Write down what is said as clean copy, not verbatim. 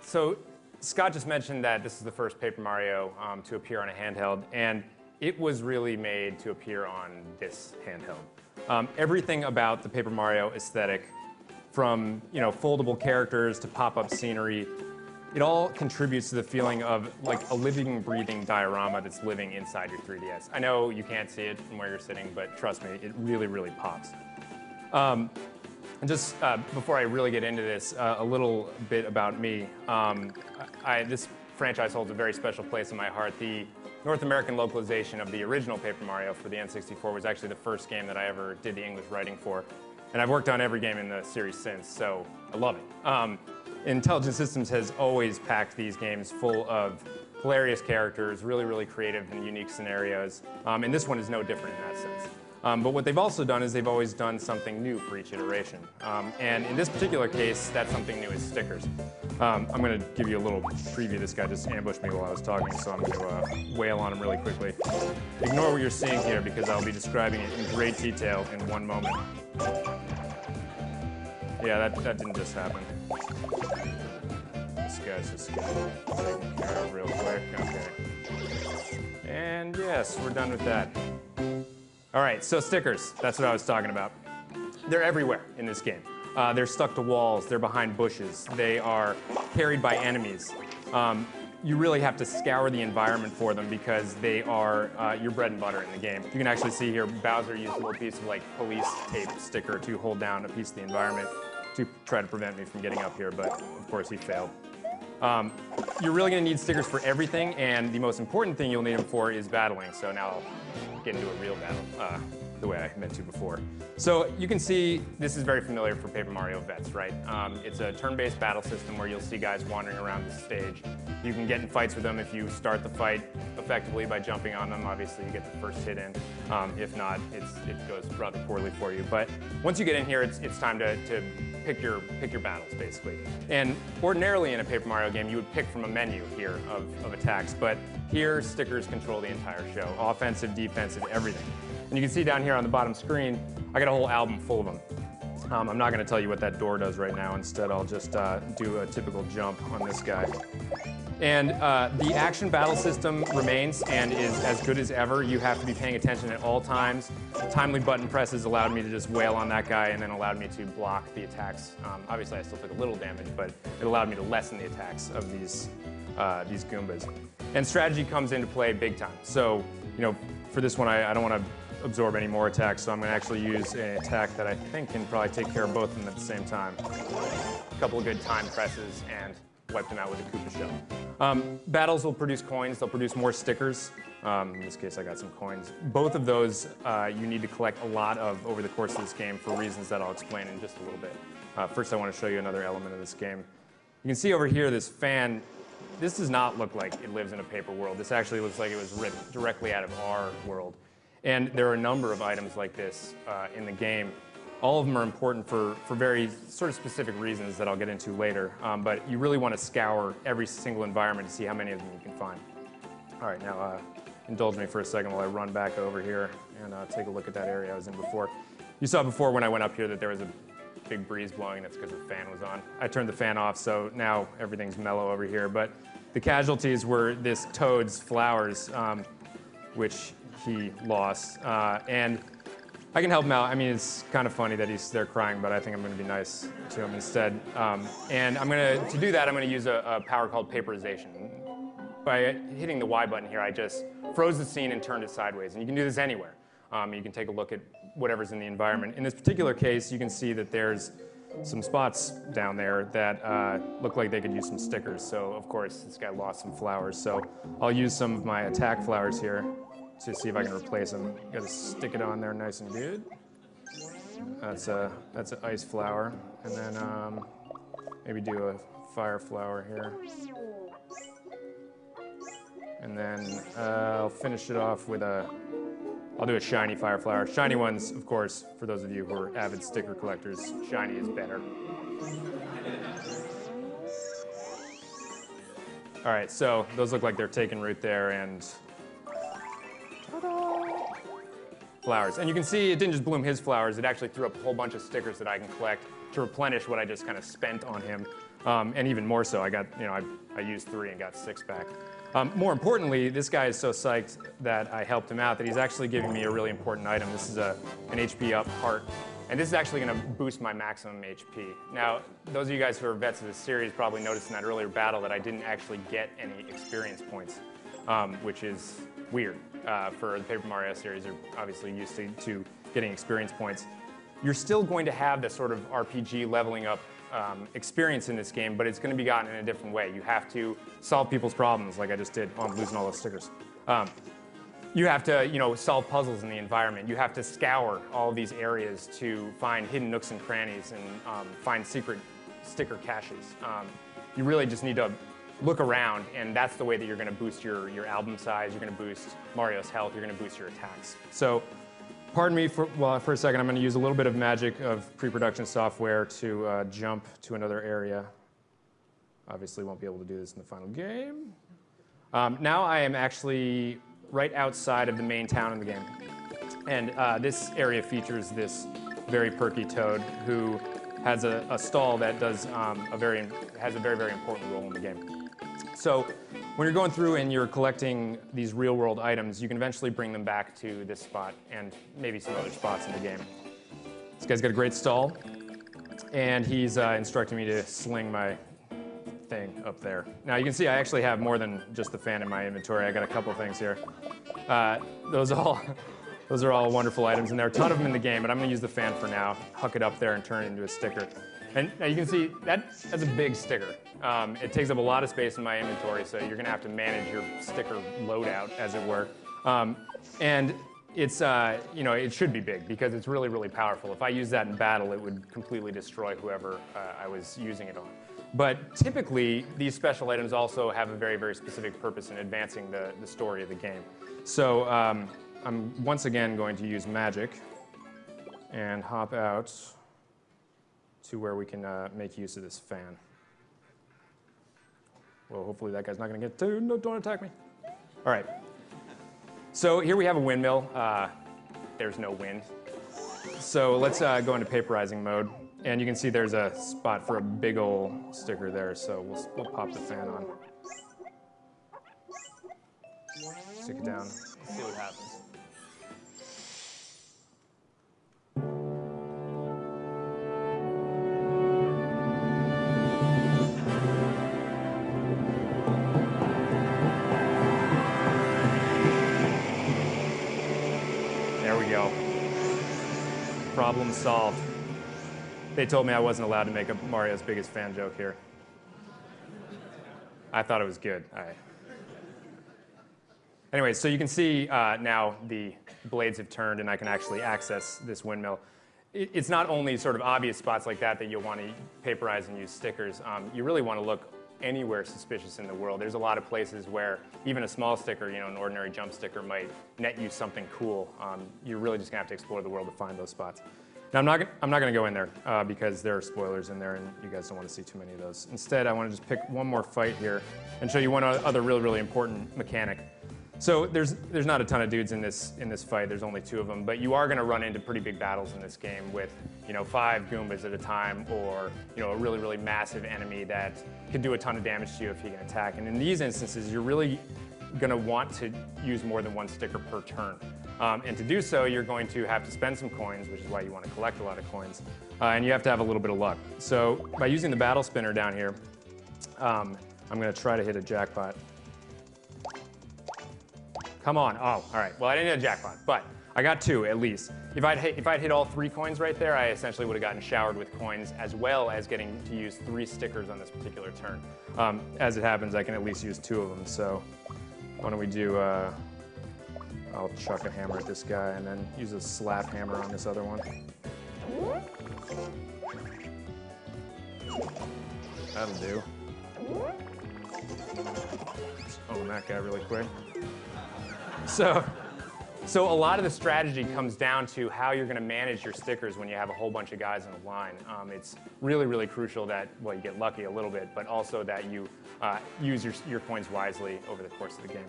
So Scott just mentioned that this is the first Paper Mario to appear on a handheld, and it was really made to appear on this handheld. Everything about the Paper Mario aesthetic, from foldable characters to pop-up scenery, it all contributes to the feeling of like a living, breathing diorama that's living inside your 3DS. I know you can't see it from where you're sitting, but trust me, it really, really pops. And just before I really get into this, a little bit about me. This franchise holds a very special place in my heart. The North American localization of the original Paper Mario for the N64 was actually the first game that I ever did the English writing for. And I've worked on every game in the series since, so I love it. Intelligent Systems has always packed these games full of hilarious characters, really, really creative and unique scenarios. And this one is no different in that sense. But what they've also done is they've always done something new for each iteration. And in this particular case, that something new is stickers. I'm going to give you a little preview. This guy just ambushed me while I was talking, so I'm going to wail on him really quickly. Ignore what you're seeing here because I'll be describing it in great detail in one moment. Yeah, that didn't just happen. This guy's just taken care of real quick. Okay. And yes, we're done with that. All right, so stickers. That's what I was talking about. They're everywhere in this game. They're stuck to walls. They're behind bushes. They are carried by enemies. You really have to scour the environment for them because they are your bread and butter in the game. You can actually see here Bowser used a little piece of like police tape sticker to hold down a piece of the environment to try to prevent me from getting up here, but of course he failed. You're really going to need stickers for everything, and the most important thing you'll need them for is battling. So now I'll get into a real battle the way I meant to before. So you can see this is very familiar for Paper Mario vets, right? It's a turn-based battle system where you'll see guys wandering around the stage. You can get in fights with them if you start the fight effectively by jumping on them. Obviously, you get the first hit in. If not, it goes rather poorly for you. But once you get in here, it's time to pick your battles, basically. And ordinarily in a Paper Mario game, you would pick from a menu here of attacks. But here, stickers control the entire show. Offensive, defensive, everything. And you can see down here on the bottom screen, I got a whole album full of them. I'm not going to tell you what that door does right now. Instead, I'll just do a typical jump on this guy. And the action battle system remains and is as good as ever. You have to be paying attention at all times. Timely button presses allowed me to just wail on that guy and then allowed me to block the attacks. Obviously, I still took a little damage, but it allowed me to lessen the attacks of these Goombas. And strategy comes into play big time. So, for this one, I don't want to absorb any more attacks, so I'm going to actually use an attack that I think can probably take care of both of them at the same time. A couple of good time presses and wipe them out with a Koopa shell. Battles will produce coins. They'll produce more stickers. In this case, I got some coins. Both of those you need to collect a lot of over the course of this game for reasons that I'll explain in just a little bit. First, I want to show you another element of this game. You can see over here this fan. This does not look like it lives in a paper world. This actually looks like it was ripped directly out of our world. And there are a number of items like this in the game. All of them are important for very sort of specific reasons that I'll get into later. But you really want to scour every single environment to see how many of them you can find. All right, now indulge me for a second while I run back over here and take a look at that area I was in before. You saw before when I went up here that there was a big breeze blowing. That's because the fan was on. I turned the fan off, so now everything's mellow over here. But the casualties were this Toad's flowers, which he lost, and I can help him out. I mean, it's kind of funny that he's there crying, but I think I'm going to be nice to him instead. And to do that, I'm going to use a power called Paperization. By hitting the Y button here, I just froze the scene and turned it sideways. And you can do this anywhere. You can take a look at whatever's in the environment. In this particular case, you can see that there's some spots down there that look like they could use some stickers. So, of course, this guy lost some flowers. So I'll use some of my attack flowers here to see if I can replace them. Got to stick it on there nice and good. That's an ice flower, and then maybe do a fire flower here. And then I'll finish it off with I'll do a shiny fire flower. Shiny ones, of course, for those of you who are avid sticker collectors, shiny is better. All right, so those look like they're taking root there, and flowers. And you can see it didn't just bloom his flowers, it actually threw up a whole bunch of stickers that I can collect to replenish what I just kind of spent on him. and even more so. I got, I used 3 and got 6 back. More importantly, this guy is so psyched that I helped him out that he's actually giving me a really important item. This is an HP up heart, and this is actually going to boost my maximum HP. Now, those of you guys who are vets of this series probably noticed in that earlier battle that I didn't actually get any experience points, which is weird. For the Paper Mario series, you're obviously used to getting experience points. You're still going to have the sort of RPG leveling up experience in this game, but it's going to be gotten in a different way. You have to solve people's problems, like I just did. Oh, I'm losing all those stickers. You have to, solve puzzles in the environment. You have to scour all these areas to find hidden nooks and crannies and find secret sticker caches. You really just need to look around, and that's the way that you're going to boost your album size. You're going to boost Mario's health. You're going to boost your attacks. So, pardon me for a second. I'm going to use a little bit of magic of pre-production software to jump to another area. Obviously, won't be able to do this in the final game. Now I am actually right outside of the main town in the game, and this area features this very perky toad who has a stall that does has a very, very important role in the game. So when you're going through and you're collecting these real-world items, you can eventually bring them back to this spot and maybe some other spots in the game. This guy's got a great stall, and he's instructing me to sling my thing up there. Now you can see I actually have more than just the fan in my inventory. I got a couple of things here. Those are all wonderful items, and there are a ton of them in the game, but I'm going to use the fan for now, huck it up there, and turn it into a sticker. And now you can see that's a big sticker. It takes up a lot of space in my inventory, so you're going to have to manage your sticker loadout, as it were. And it's, it should be big because it's really, really powerful. If I use that in battle, it would completely destroy whoever I was using it on. But typically, these special items also have a very, very specific purpose in advancing the story of the game. So I'm once again going to use magic and hop out to where we can make use of this fan. Well, hopefully that guy's not going to get too. No, don't attack me. All right. So here we have a windmill. There's no wind. So let's go into paperizing mode. And you can see there's a spot for a big old sticker there. So we'll pop the fan on. Stick it down. See what happens. There we go. Problem solved. They told me I wasn't allowed to make a Mario's biggest fan joke here. I thought it was good. Anyway, so you can see now the blades have turned and I can actually access this windmill. It's not only sort of obvious spots like that you'll want to paperize and use stickers. You really want to look anywhere suspicious in the world. There's a lot of places where even a small sticker, an ordinary jump sticker might net you something cool. You're really just going to have to explore the world to find those spots. Now, I'm not going to go in there because there are spoilers in there and you guys don't want to see too many of those. Instead, I want to just pick one more fight here and show you one other really, really important mechanic. So there's not a ton of dudes in this fight. There's only 2 of them, but you are going to run into pretty big battles in this game with 5 Goombas at a time, or a really, really massive enemy that can do a ton of damage to you if he can attack. And in these instances, you're really going to want to use more than 1 sticker per turn. And to do so, you're going to have to spend some coins, which is why you want to collect a lot of coins. And you have to have a little bit of luck. So by using the battle spinner down here, I'm going to try to hit a jackpot. Come on. Oh, all right. Well, I didn't hit a jackpot, but I got 2 at least. If I'd hit all 3 coins right there, I essentially would have gotten showered with coins, as well as getting to use 3 stickers on this particular turn. As it happens, I can at least use 2 of them. So why don't we do, I'll chuck a hammer at this guy and then use a slap hammer on this other one. That'll do. Just own that guy really quick. So a lot of the strategy comes down to how you're going to manage your stickers when you have a whole bunch of guys in a line. It's really, really crucial that, well, you get lucky a little bit, but also that you use your coins wisely over the course of the game.